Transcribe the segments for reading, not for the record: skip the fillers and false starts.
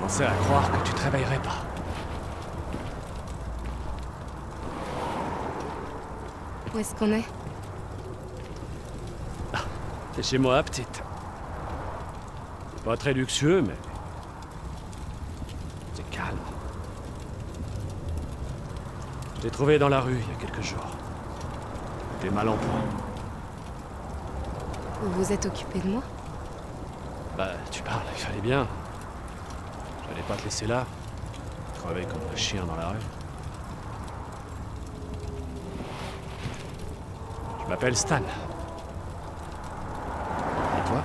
commençais à croire que tu te réveillerais pas. Où est-ce qu'on est? T'es chez moi, petite. C'est pas très luxueux, mais... c'est calme. Je t'ai trouvé dans la rue il y a quelques jours. T'es mal en point. Vous vous êtes occupé de moi? Bah, tu parles, il fallait bien. J'allais pas te laisser là. Crever comme un chien dans la rue. Je m'appelle Stan. Et toi?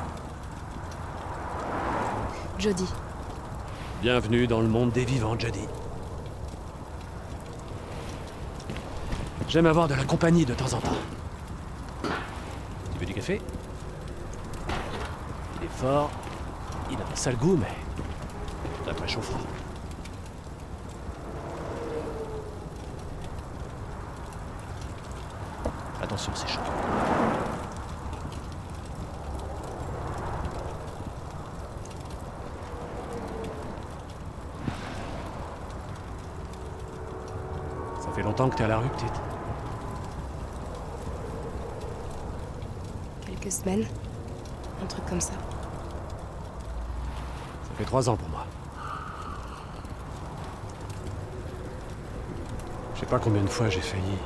Jodie. Bienvenue dans le monde des vivants, Jodie. J'aime avoir de la compagnie de temps en temps. Tu veux du café? Il est fort, il a un sale goût, mais t'as pas chaud froid. Attention, c'est chaud. Ça fait longtemps que t'es à la rue, petite. Quelques semaines. Un truc comme ça. Ça fait 3 ans pour moi. Je sais pas combien de fois j'ai failli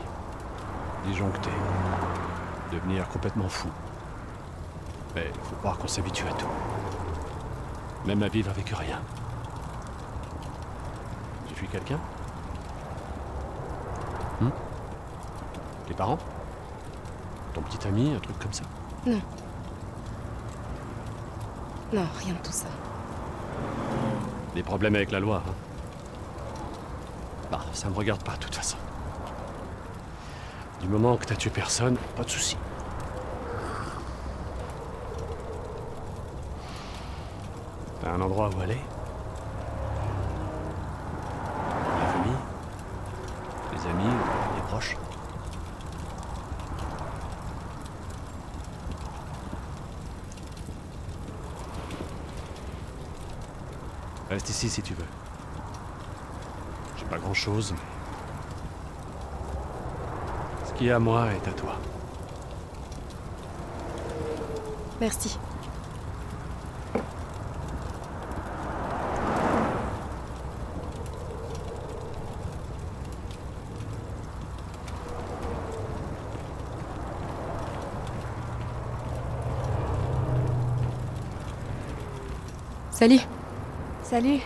disjoncter, devenir complètement fou. Mais faut croire qu'on s'habitue à tout. Même à vivre avec rien. Tu fuis quelqu'un? Tes parents? Ton petit ami, un truc comme ça? Non. Non, rien de tout ça. Des problèmes avec la loi, hein? Bah, ça me regarde pas, de toute façon. Du moment que t'as tué personne, pas de souci. T'as un endroit où aller? La famille? Les amis? Les proches? Reste ici si tu veux. J'ai pas grand-chose, mais... ce qui est à moi est à toi. Merci. Salut. Salut.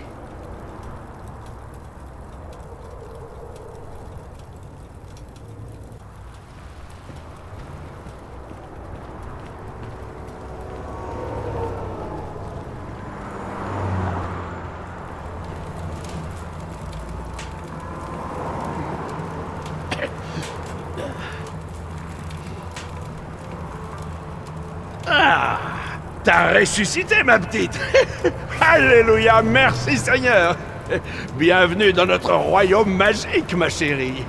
Ah! T'as ressuscité, ma petite! Alléluia, merci Seigneur! Bienvenue dans notre royaume magique, ma chérie!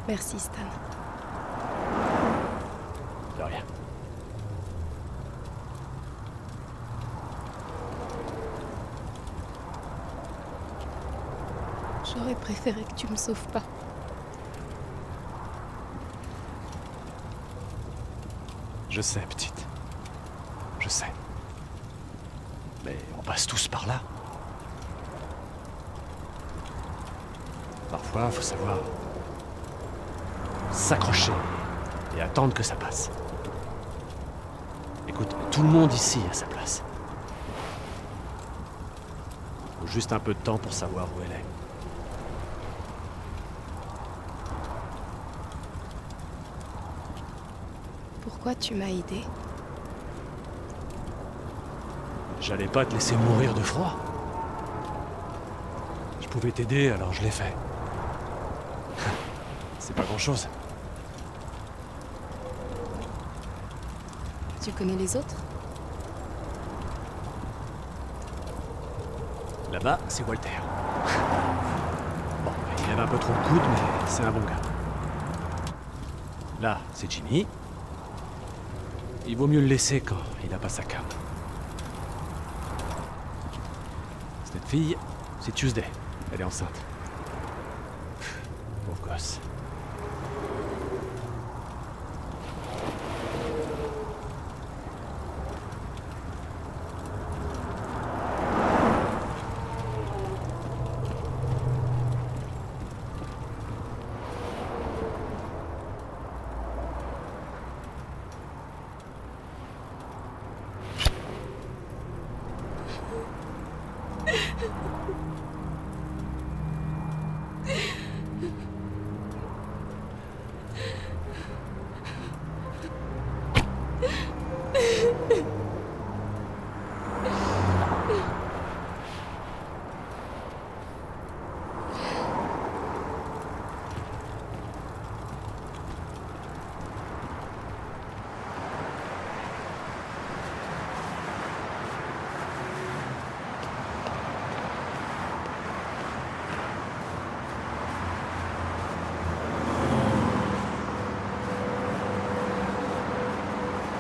Merci, Stan. De rien. J'aurais préféré que tu me sauves pas. Je sais, petite. Je sais. Mais on passe tous par là. Parfois, faut savoir s'accrocher et attendre que ça passe. Écoute, tout le monde ici a sa place. Faut juste un peu de temps pour savoir où elle est. Pourquoi tu m'as aidé? J'allais pas te laisser mourir de froid. Je pouvais t'aider, alors je l'ai fait. C'est pas grand-chose. Tu connais les autres? Là-bas, c'est Walter. Bon, il avait un peu trop le coude, mais c'est un bon gars. Là, c'est Jimmy. Il vaut mieux le laisser quand il a pas sa cam. Cette fille, c'est Tuesday. Elle est enceinte. Pauvre gosse.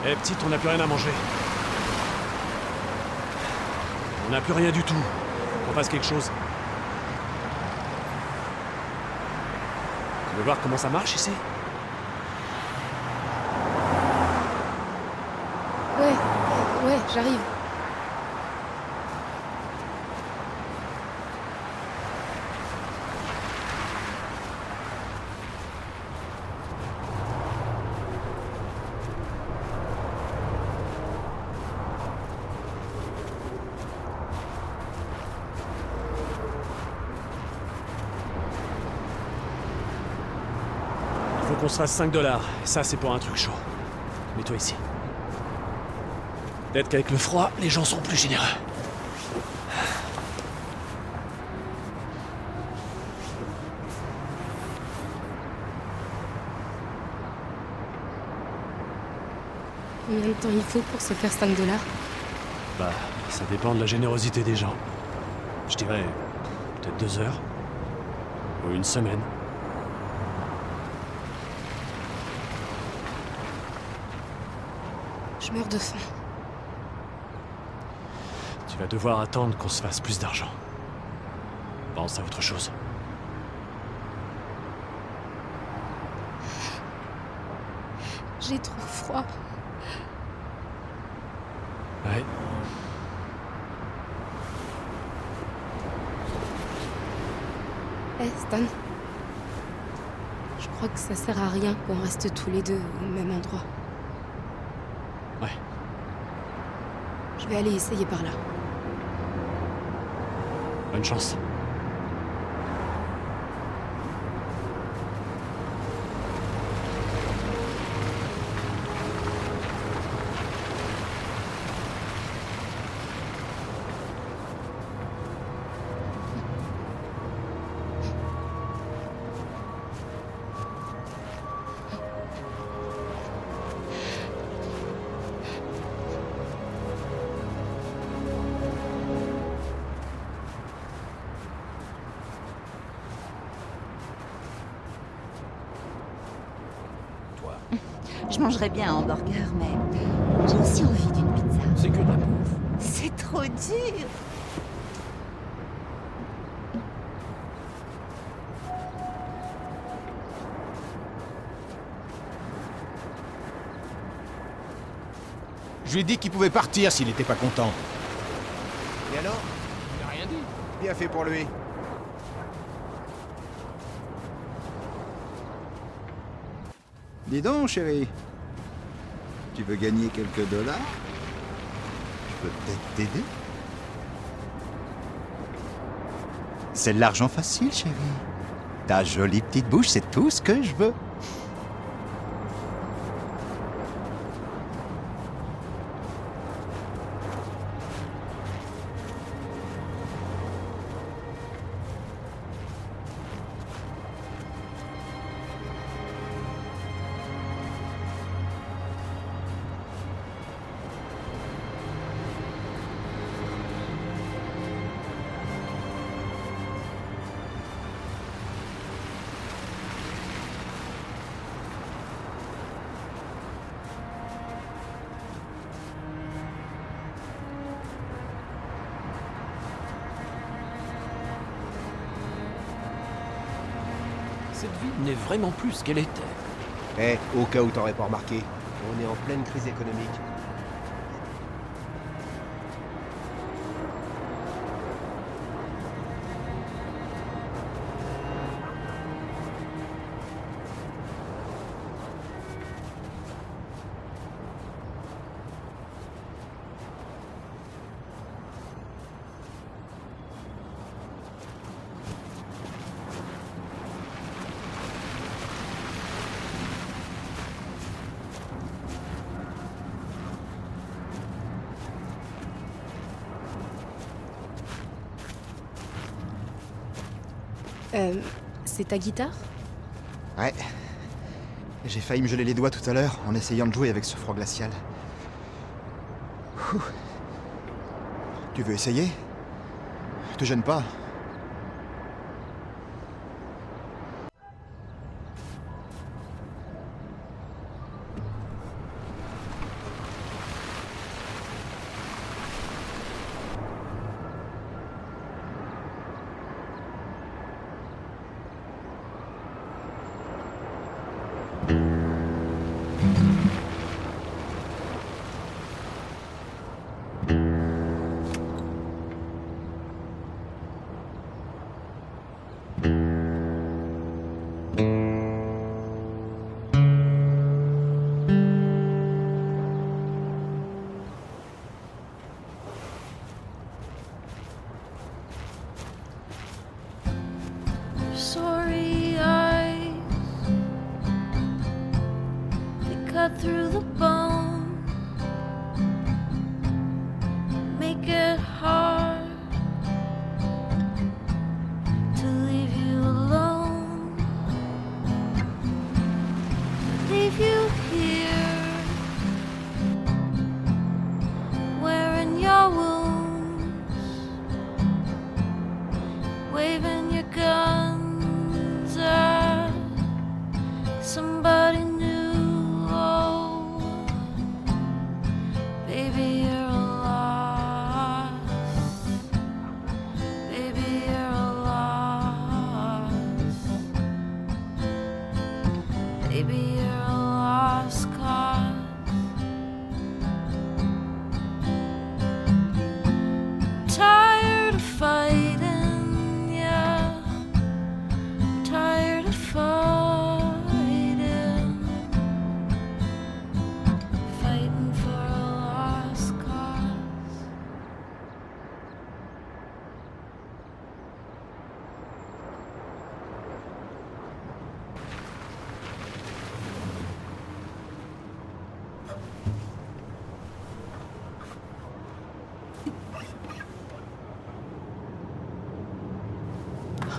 Eh petite, on n'a plus rien à manger. On n'a plus rien du tout. Qu'on fasse quelque chose. Tu veux voir comment ça marche ici? Ouais, j'arrive. Faut qu'on se fasse 5 $. Et ça, c'est pour un truc chaud. Mets-toi ici. Peut-être qu'avec le froid, les gens sont plus généreux. Combien de temps il faut pour se faire 5 $? Bah, ça dépend de la générosité des gens. Je dirais peut-être 2 heures. Ou une semaine. Je meurs de faim. Tu vas devoir attendre qu'on se fasse plus d'argent. Pense à autre chose. J'ai trop froid. Ouais. Hé, Stan. Je crois que ça sert à rien qu'on reste tous les deux au même endroit. Ouais. Je vais aller essayer par là. Bonne chance. Je mangerais bien un hamburger, mais j'ai aussi envie d'une pizza. C'est que de la bouffe. C'est trop dur. Je lui ai dit qu'il pouvait partir s'il n'était pas content. Et alors? Il a rien dit. Bien fait pour lui. Dis donc, chérie. Tu veux gagner quelques dollars? Je peux peut-être t'aider? C'est de l'argent facile, chérie. Ta jolie petite bouche, c'est tout ce que je veux. Cette ville n'est vraiment plus ce qu'elle était. Eh, au cas où t'aurais pas remarqué, on est en pleine crise économique. C'est ta guitare? Ouais. J'ai failli me geler les doigts tout à l'heure en essayant de jouer avec ce froid glacial. Ouh. Tu veux essayer? Te gêne pas. Sorry eyes, they cut through the bone, make it hard to leave you alone, leave you here, wearing your wounds, waving your gun. Somebody new, oh, baby, you're a loss, baby, you're a loss, baby, you're a lost cause. Tired of fighting, yeah, tired of fighting.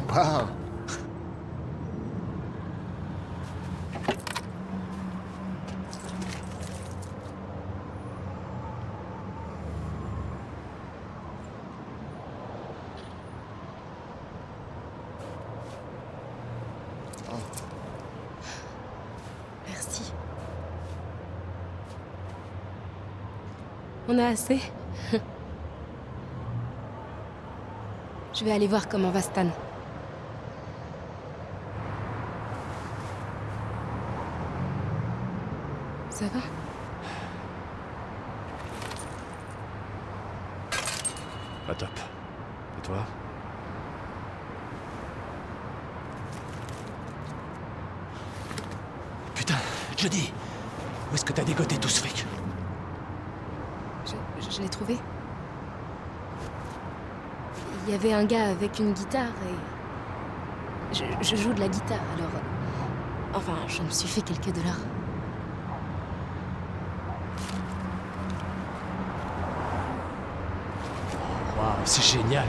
Waouh! Merci. On a assez. Je vais aller voir comment va Stan. Ça va? Pas top. Et toi? Putain, Jody, où est-ce que t'as dégoté tout ce fric? Je l'ai trouvé. Il y avait un gars avec une guitare et... Je joue de la guitare, alors... Enfin, je me suis fait quelques dollars. Waouh, c'est génial.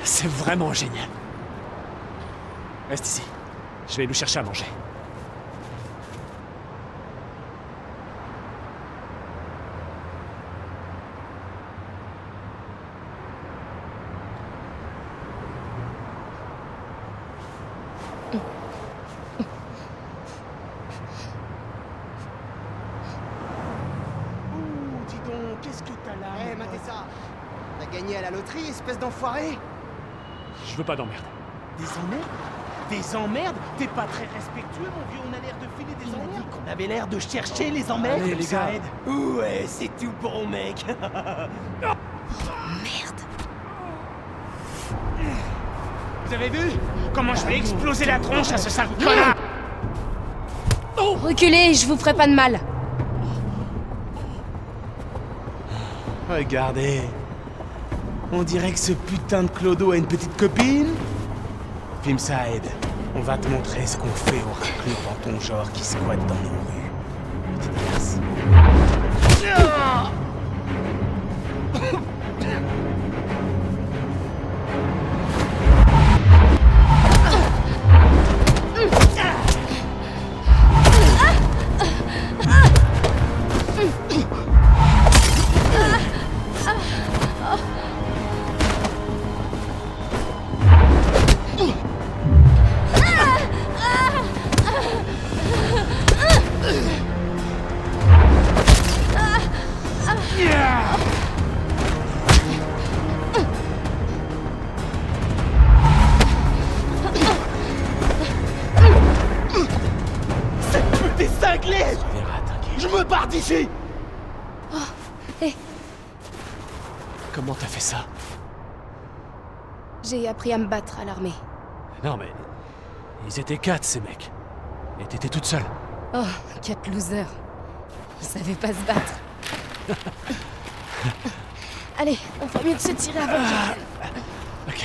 C'est vraiment génial. Reste ici. Je vais nous chercher à manger. Ouh, dis donc, qu'est-ce que t'as là? Eh, matez ça! T'as gagné à la loterie, espèce d'enfoiré! Je veux pas d'emmerde. Des emmerdes? Des emmerdes? T'es pas très respectueux, mon vieux, on a l'air de filer des emmerdes. On a dit qu'on avait l'air de chercher les emmerdes. Allez, les ça gars. aide. Ouais, c'est tout bon, mec. Merde. Vous avez vu comment je vais exploser la tronche à ce sale connard? Reculez, je vous ferai pas de mal. Regardez. On dirait que ce putain de Clodo a une petite copine. Film Saed, on va te montrer ce qu'on fait aux raclures dans ton genre qui squattent dans nos rues. Petite classe. T'es cinglé! Verra, t'inquiète. Je me barre d'ici! Comment t'as fait ça? J'ai appris à me battre à l'armée. Non mais... Ils étaient 4, ces mecs. Et t'étais toute seule. Oh, 4 losers. Ils savaient pas se battre. Allez, on fait mieux de se tirer avant qu'ils Ok.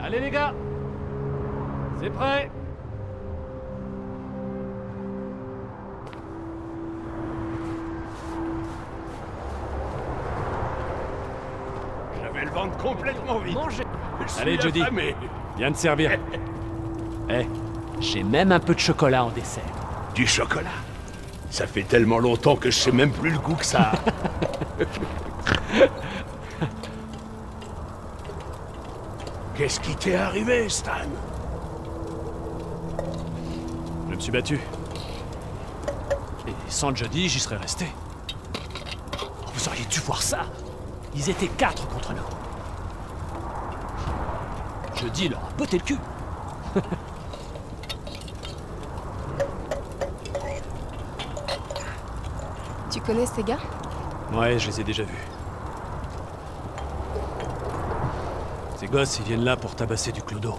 Allez les gars, c'est prêt. J'avais le ventre complètement vide. Mangez. Je suis Allez Jody, affamé. viens de servir. Eh, j'ai même un peu de chocolat en dessert. Du chocolat. Ça fait tellement longtemps que je sais même plus le goût que ça a. Qu'est-ce qui t'est arrivé, Stan? Je me suis battu. Et sans Jody, j'y serais resté. Vous auriez dû voir ça. Ils étaient 4 contre nous. Jody leur a botté le cul. Tu connais ces gars? Ouais, je les ai déjà vus. Ces gosses, ils viennent là pour tabasser du clodo.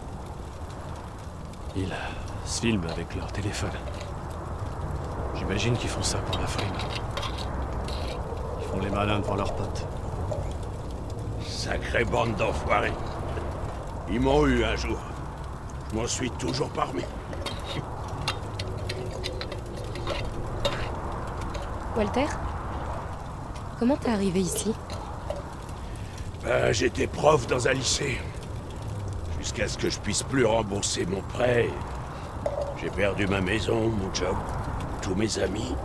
Ils se filment avec leur téléphone. J'imagine qu'ils font ça pour la frime. Ils font les malins devant leurs potes. Sacrée bande d'enfoirés. Ils m'ont eu un jour. Je m'en suis toujours parmi. Walter? Comment t'es arrivé ici? J'étais prof dans un lycée. Jusqu'à ce que je puisse plus rembourser mon prêt. J'ai perdu ma maison, mon job, tous mes amis.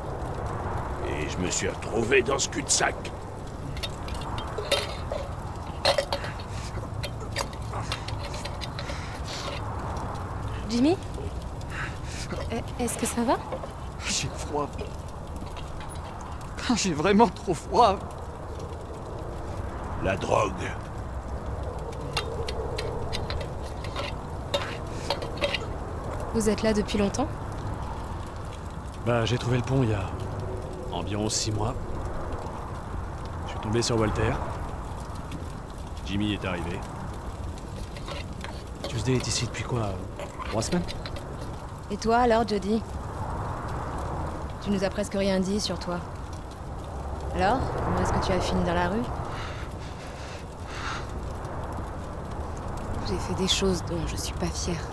Et je me suis retrouvé dans ce cul-de-sac. Jimmy? Est-ce que ça va? J'ai froid. J'ai vraiment trop froid. La drogue. Vous êtes là depuis longtemps? Bah, j'ai trouvé le pont il y a environ 6 mois. Je suis tombé sur Walter. Jimmy est arrivé. Tuesday est ici depuis quoi? 3 semaines? Et toi alors, Jodie? Tu nous as presque rien dit sur toi. Alors, comment est-ce que tu as fini dans la rue? J'ai fait des choses dont je suis pas fière.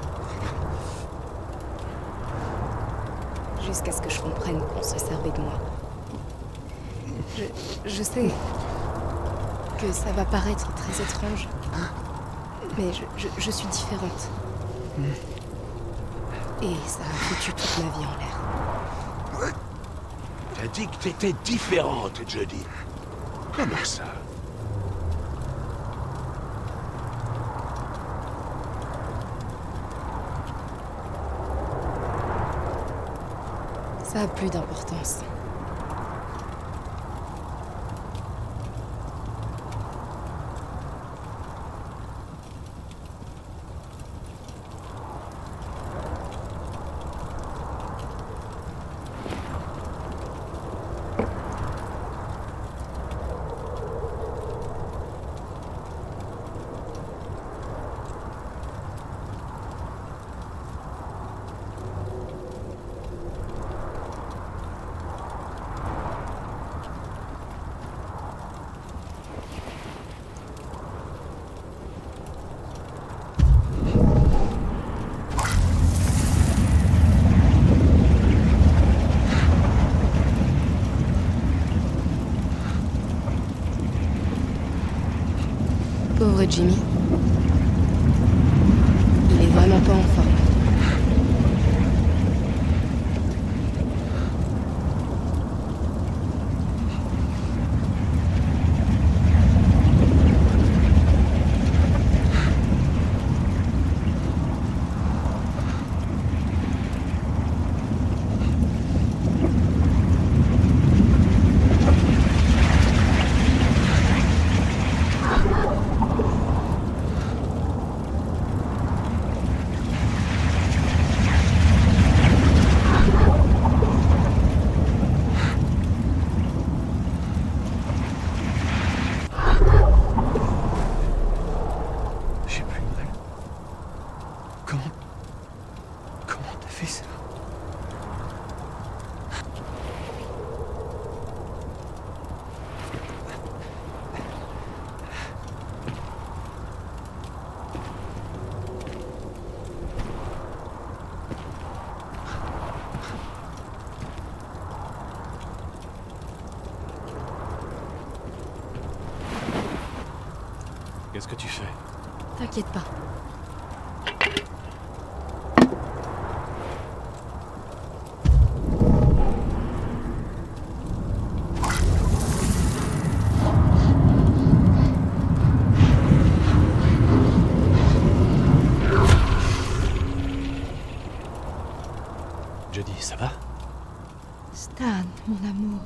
Jusqu'à ce que je comprenne qu'on se servait de moi. Je sais que ça va paraître très étrange, mais je suis différente. Et ça a foutu toute ma vie en l'air. T'as dit que t'étais différente, Jodie. Comment ça? Ça a plus d'importance. Pauvre Jimmy. Il est vraiment pas en forme. Comment t'as fait ça? Qu'est-ce que tu fais? T'inquiète pas. Jodie, ça va? Stan, mon amour.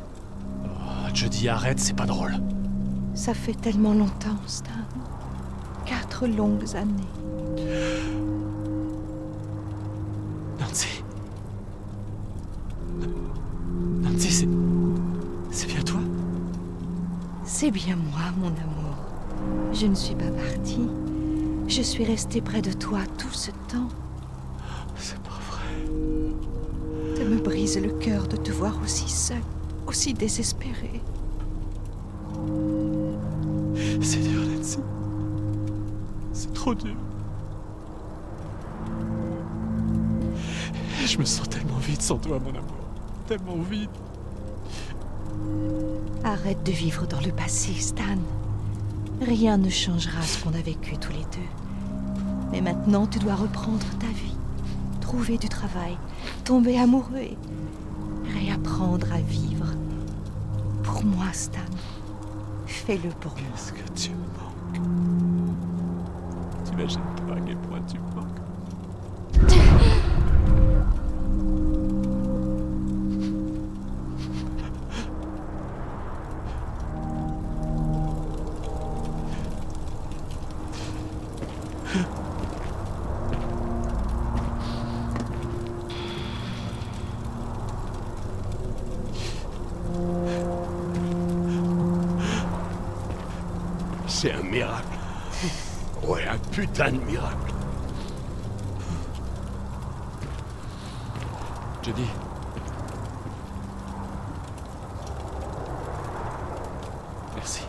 Oh, Jodie, arrête, c'est pas drôle. Ça fait tellement longtemps, Stan. 4 longues années. Nancy. Nancy, c'est bien toi? C'est bien moi, mon amour. Je ne suis pas partie. Je suis restée près de toi tout ce temps. C'est pas vrai. Ça me brise le cœur de te voir aussi seule, aussi désespérée. C'est dur, Nancy. C'est trop dur. Je me sens tellement vide sans toi, mon amour. Tellement vide. Arrête de vivre dans le passé, Stan. Rien ne changera ce qu'on a vécu tous les deux. Mais maintenant, tu dois reprendre ta vie. Trouver du travail, tomber amoureux et réapprendre à vivre. Pour moi, Stan. Fais-le pour moi. Qu'est-ce que tu me manques? T'imagines pas à quel point tu me manques. C'est un miracle. Ouais, un putain de miracle. Jody. Merci.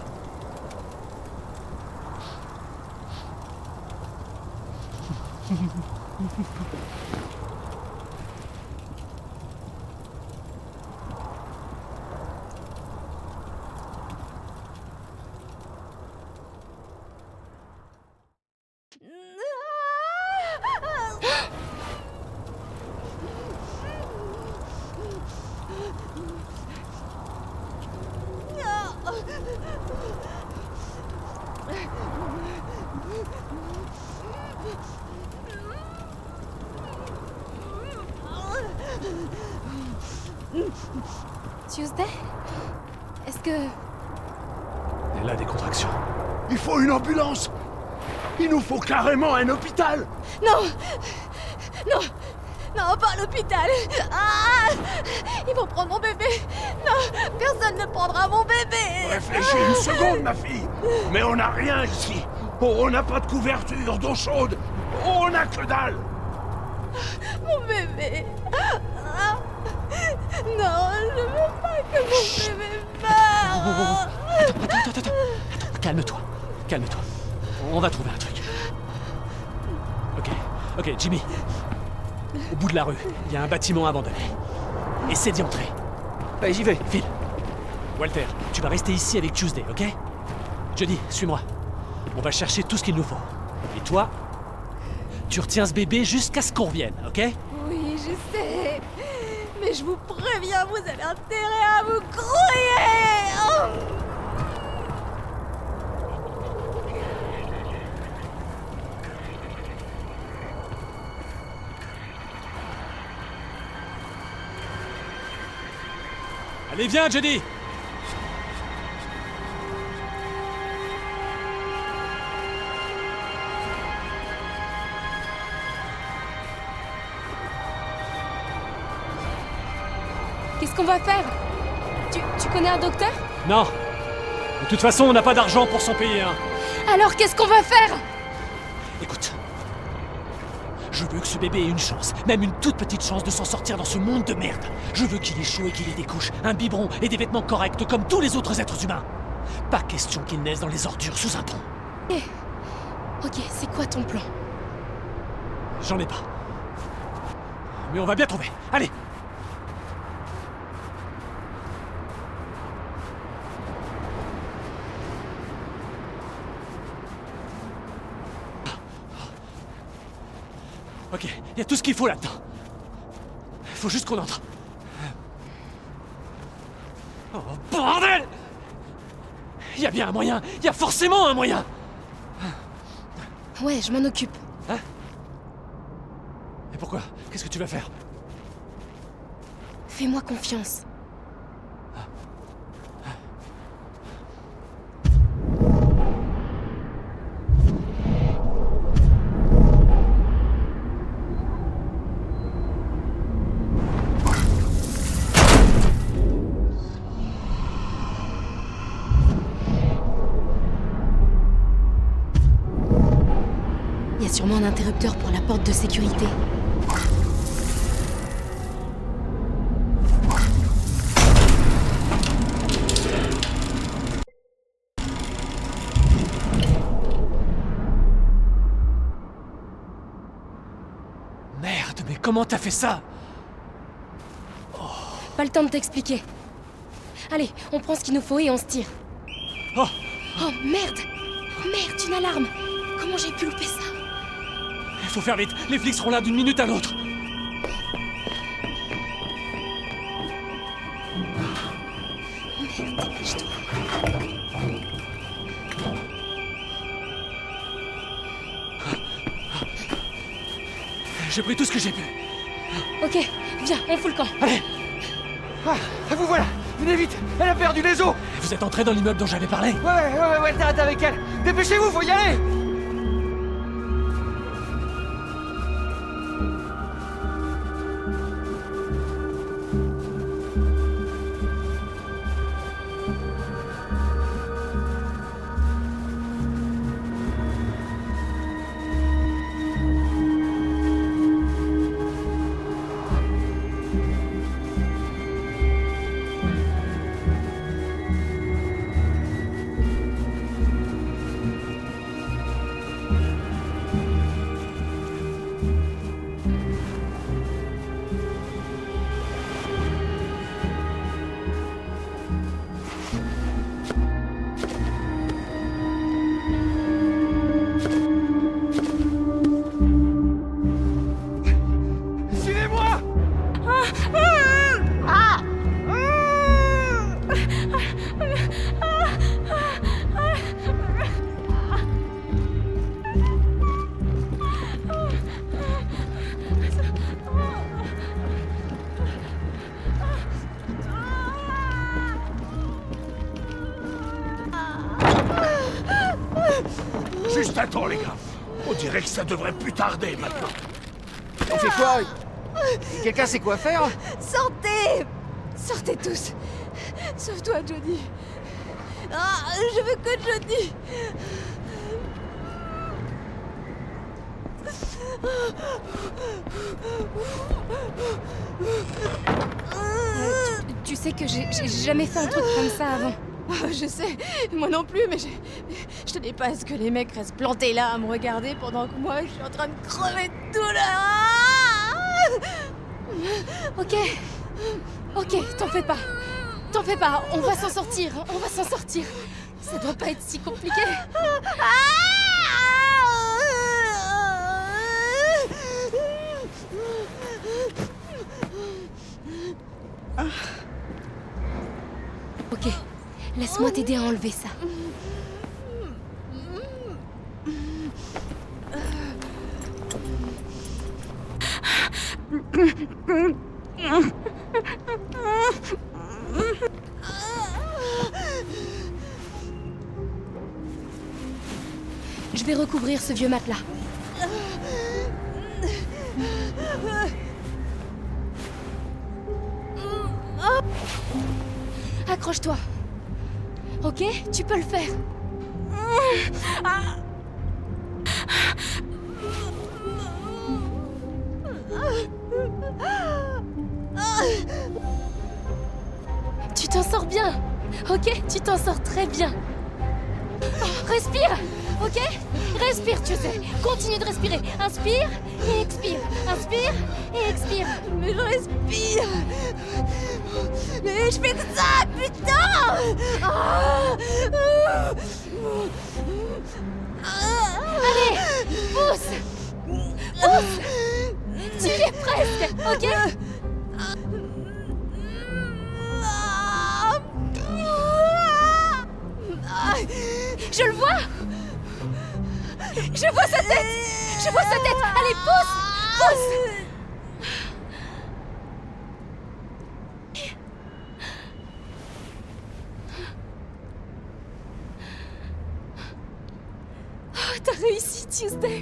Tuesday? Est-ce que... Elle a des contractions. Il faut une ambulance. Il nous faut carrément un hôpital. Non! Non! Non, pas à l'hôpital! Ah! Ils vont prendre mon bébé! Non! Personne ne prendra mon bébé! Réfléchis une seconde, ma fille. Mais on n'a rien ici. On n'a pas de couverture, d'eau chaude. On n'a que dalle. Mon bébé! Ah! Non, je veux pas que mon bébé meure! Attends. Calme-toi. Calme-toi. On va trouver un truc. Ok, Jimmy. Au bout de la rue, il y a un bâtiment abandonné. Essaie d'y entrer. Allez, j'y vais. Phil. Walter, tu vas rester ici avec Tuesday, ok? Jody, suis-moi. On va chercher tout ce qu'il nous faut. Et toi, tu retiens ce bébé jusqu'à ce qu'on revienne, ok? Oui, je sais. Mais je vous préviens, vous avez intérêt à vous grouiller! Oh! Allez, viens, Jody! Qu'est-ce qu'on va faire? Tu connais un docteur? Non! De toute façon, on n'a pas d'argent pour s'en payer un. Alors qu'est-ce qu'on va faire? Écoute, je veux que ce bébé ait une chance, même une toute petite chance de s'en sortir dans ce monde de merde. Je veux qu'il ait chaud et qu'il ait des couches, un biberon et des vêtements corrects comme tous les autres êtres humains. Pas question qu'il naisse dans les ordures sous un pont. Ok, c'est quoi ton plan? J'en ai pas. Mais on va bien trouver. Allez! Ok, il y a tout ce qu'il faut là-dedans. Faut juste qu'on entre. Oh bordel! Il y a bien un moyen, il y a forcément un moyen! Ouais, je m'en occupe. Hein? Et pourquoi? Qu'est-ce que tu vas faire? Fais-moi confiance. Il y a sûrement un interrupteur pour la porte de sécurité. Merde, mais comment t'as fait ça? Pas le temps de t'expliquer. Allez, on prend ce qu'il nous faut et on se tire. Oh! Oh merde! Merde, une alarme! Comment j'ai pu louper ça? Il faut faire vite, les flics seront là d'une minute à l'autre. Merde, dépêche-toi. J'ai pris tout ce que j'ai pu. Ok, viens, on fout le camp. Allez! Ah, vous voilà. Venez vite. Elle a perdu les os. Vous êtes entré dans l'immeuble dont j'avais parlé? Ouais, t'arrêtes avec elle. Dépêchez-vous, faut y aller. Attends, les gars. On dirait que ça devrait plus tarder maintenant. On fait quoi? Quelqu'un sait quoi faire? Sortez! Sortez tous! Sauf toi, Johnny. Ah, je veux que Johnny. Tu sais que j'ai jamais fait un truc comme ça avant. Je sais, moi non plus, mais je tenais pas à ce que les mecs restent plantés là à me regarder pendant que moi je suis en train de crever de douleur. Ok, t'en fais pas. T'en fais pas, on va s'en sortir, on va s'en sortir. Ça doit pas être si compliqué. Ok, laisse-moi t'aider à enlever ça. Je vais recouvrir ce vieux matelas. Accroche-toi. Ok, tu peux le faire. Tu t'en sors bien. Ok, tu t'en sors très bien. Respire. Ok? Respire, tu sais. Continue de respirer. Inspire et expire. Inspire et expire. Mais je respire. Mais je fais que ça, putain. Allez, pousse. Pousse. Tu y es presque, ok? Je le vois. Je vois sa tête. Je vois sa tête. Allez, pousse. Pousse. Oh, t'as réussi, Tuesday.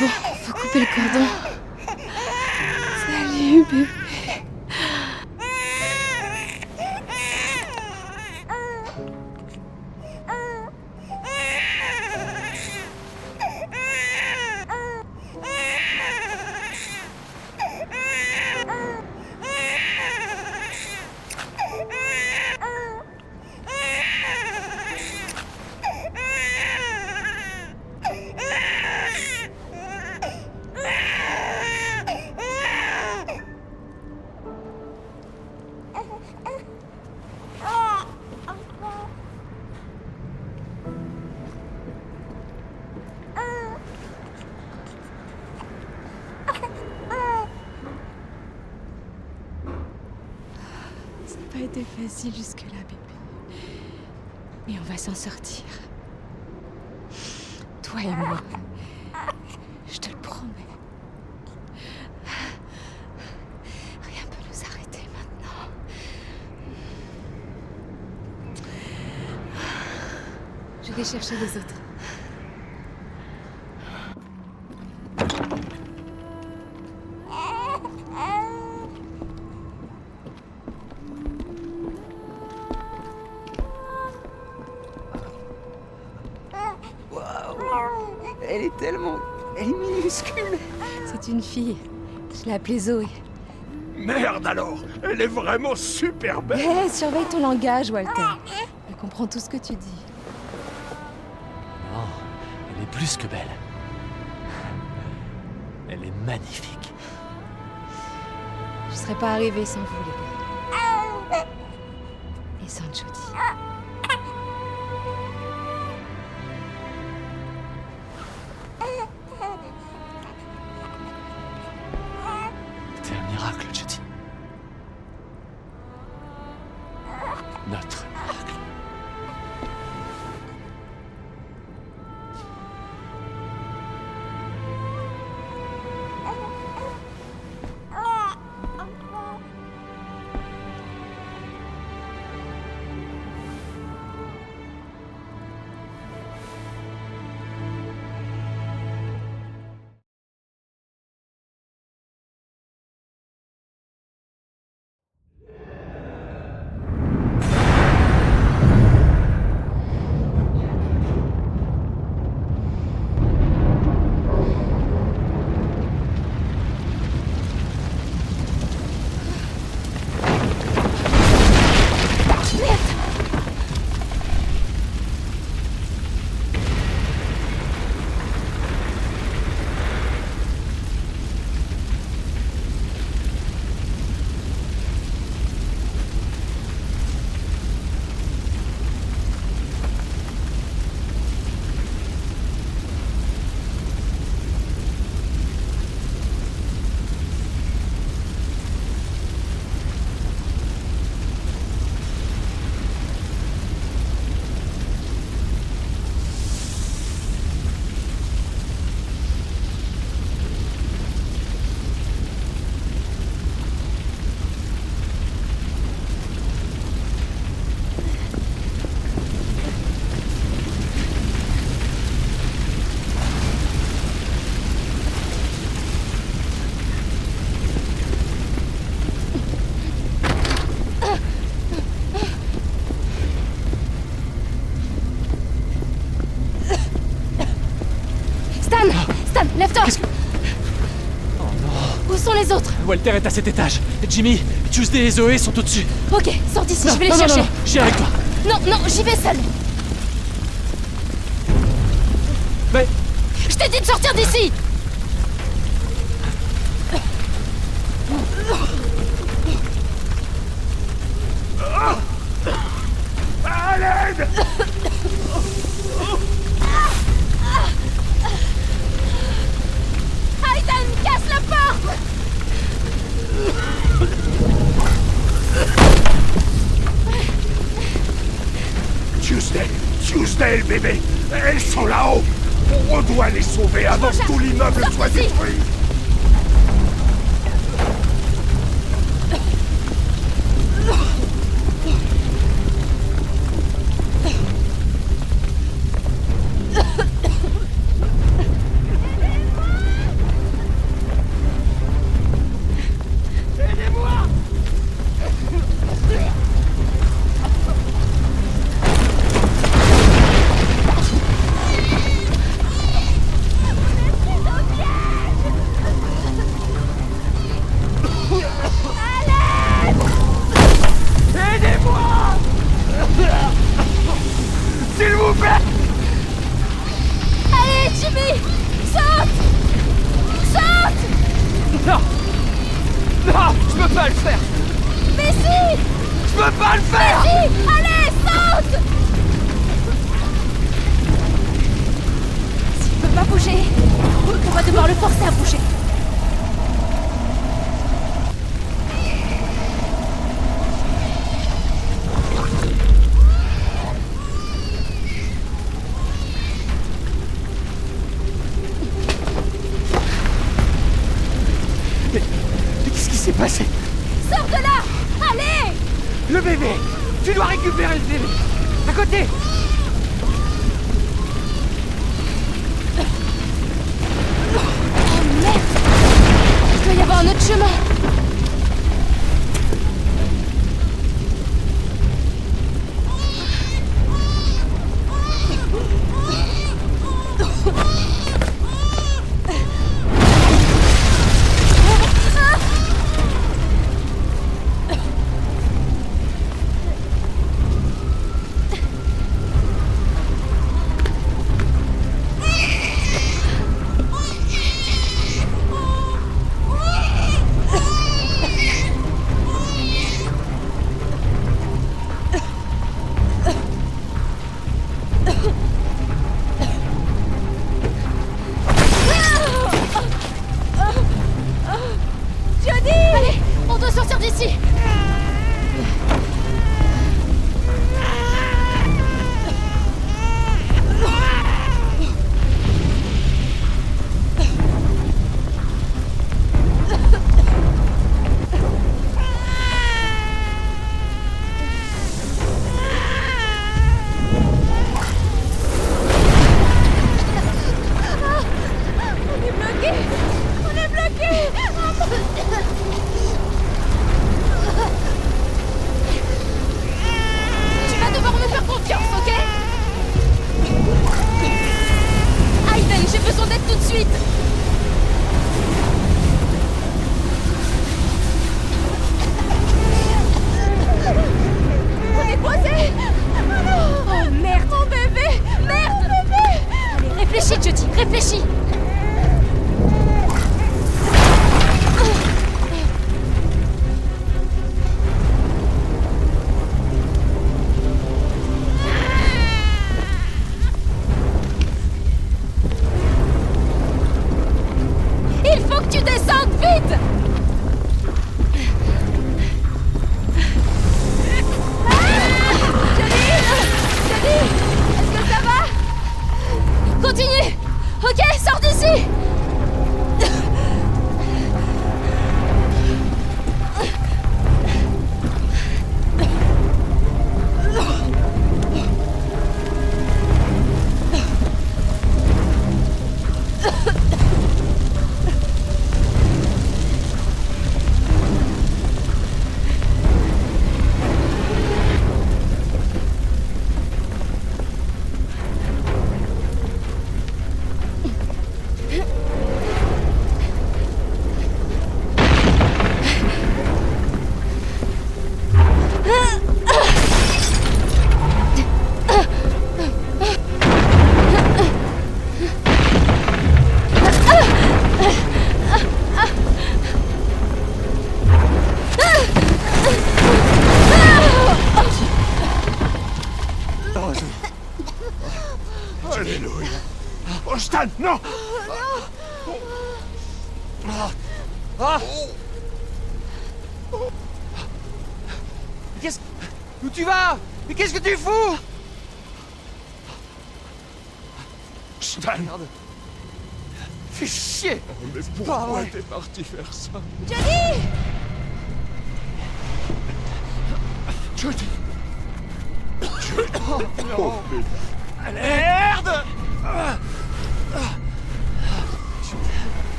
Bon, faut couper le cordon. Salut, bébé. Ça n'a pas été facile jusque-là, bébé. Mais on va s'en sortir. Toi et moi. Je te le promets. Rien peut nous arrêter maintenant. Je vais chercher les autres. Elle est tellement... Elle est minuscule. C'est une fille. Je l'ai appelée Zoé. Merde alors. Elle est vraiment super belle. Hé, surveille ton langage, Walter. Elle comprend tout ce que tu dis. Non, elle est plus que belle. Elle est magnifique. Je serais pas arrivée sans vous, les gars. Et sans Jody. T'es un miracle, Jody. Notre miracle. les autres? Walter est à cet étage. Jimmy, Tuesday et Zoé sont au-dessus. Ok, sors d'ici, je vais les Non, chercher. non, j'y avec toi. Non, non, j'y vais seule. Mais... Je t'ai dit de sortir d'ici! À l'aide! Aiden, casse la porte! Tuesday, le bébé! Elles sont là-haut! On doit les sauver avant que tout l'immeuble soit détruit! S'il vous plaît! Allez, Jimmy! Saute! Saute! Non! Non! Je peux pas le faire! Mais si! Je peux pas le faire! Mais si! Allez, saute! S'il peut pas bouger, on va devoir le forcer à bouger. Mais qu'est-ce qui s'est passé? Sors de là! Allez! Le bébé! Tu dois récupérer le bébé! À côté! Oh merde! Il doit y avoir un autre chemin! Stan, non! Qu'est-ce... Où tu vas? Mais qu'est-ce que tu fous? Stan! Merde. Fais chier! Mais pourquoi t'es parti faire ça? Johnny! Jodie! Oh, mais... Merde!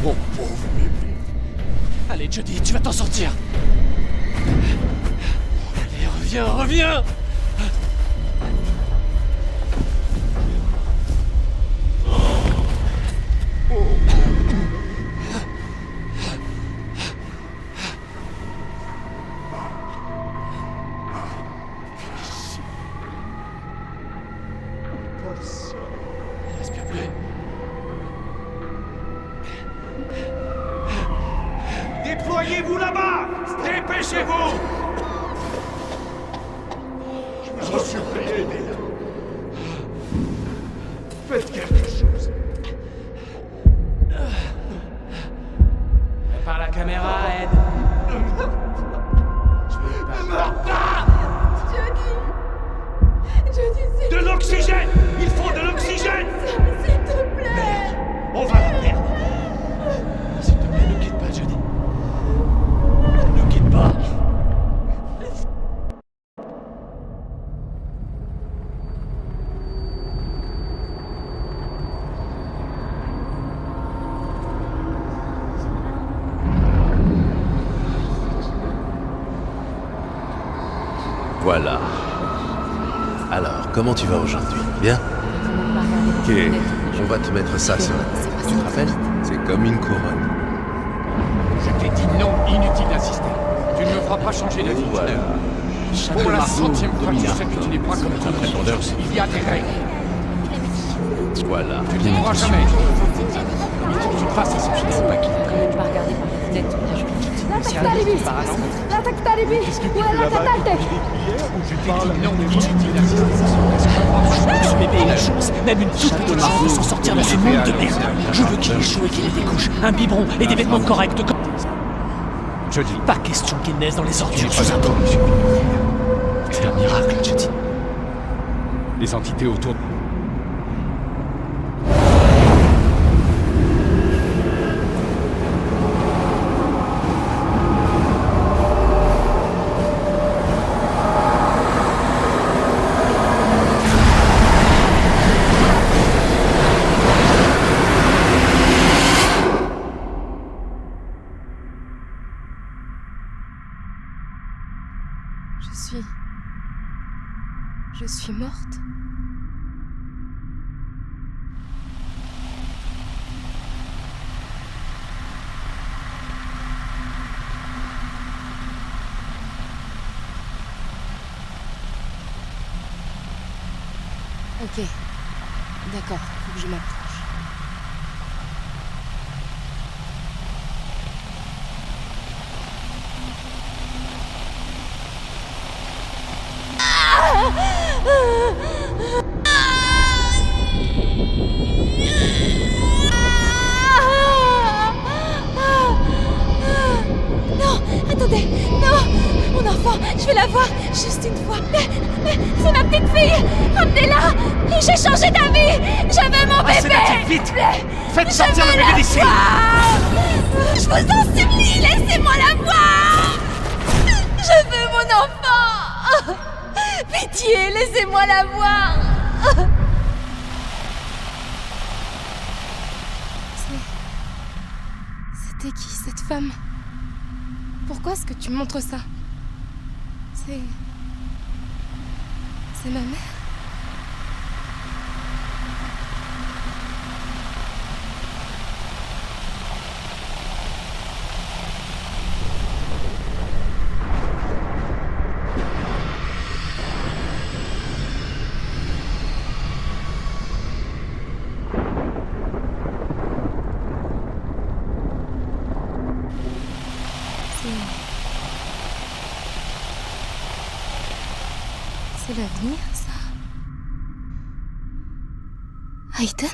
Mon pauvre bébé. Allez, Jodie, tu vas t'en sortir. Allez, reviens, reviens. Respire plus. Déployez-vous là-bas! Dépêchez-vous! Je vous en supplie, aidez-la. Faites quelque chose. Par la caméra, Ed. Johnny, s'il De l'oxygène! Il faut de l'oxygène! te plaît! On va la perdre! S'il te plaît, ne quitte pas, Jodie. Ne quitte pas. Voilà. Alors, comment tu vas aujourd'hui? Bien? Ok, on va te mettre ça sur la tête. Tu te rappelles? C'est comme une couronne. Je t'ai dit non, inutile d'insister. Tu ne me feras pas changer d'avis. Voilà. Pour la centième fois, tu sais que tu n'es pas comme tout le monde. Il y a des règles. Voilà. Tu ne pourras jamais. Il faut que tu fasses ça. Je ne sais pas qui. Quand même pas regarder par la fenêtre, la jolie petite. Je t'ai dit non, inutile d'insister. Ce bébé a la chance, même une toute petite chance de s'en sortir dans ce monde de merde. Je veux qu'il ait chaud et qu'il ait des couches, un biberon et des vêtements corrects. Jodie. Pas question qu'il naisse dans les ordures sous un pont. C'est un miracle, Jodie. Les entités autour de... Je suis morte. Ok. D'accord, faut que je m'approche. Non, attendez, non, mon enfant, je vais la voir, juste une fois. Mais c'est ma petite fille, ramenez-la. J'ai changé d'avis, je veux mon bébé. Vite! Faites sortir le bébé d'ici! Je vous en supplie, laissez-moi la voir. Je veux mon enfant. Pitié, laissez-moi la voir. C'était qui cette femme? Pourquoi est-ce que tu montres ça? C'est ma mère? C'est l'avenir, ça. Aiden?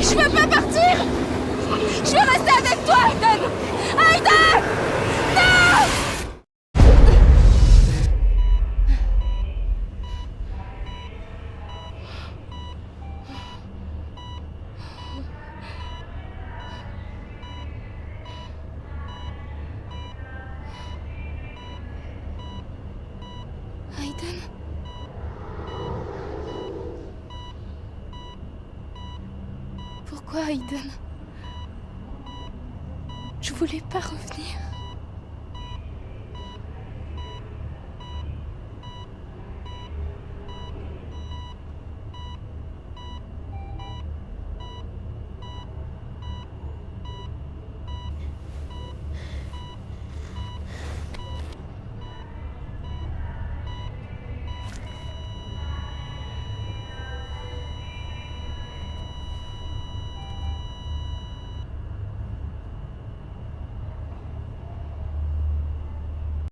Je veux pas partir! Je veux rester avec toi, Aiden! Aiden! Non! Aiden? Pourquoi, Aiden? Je voulais pas revenir.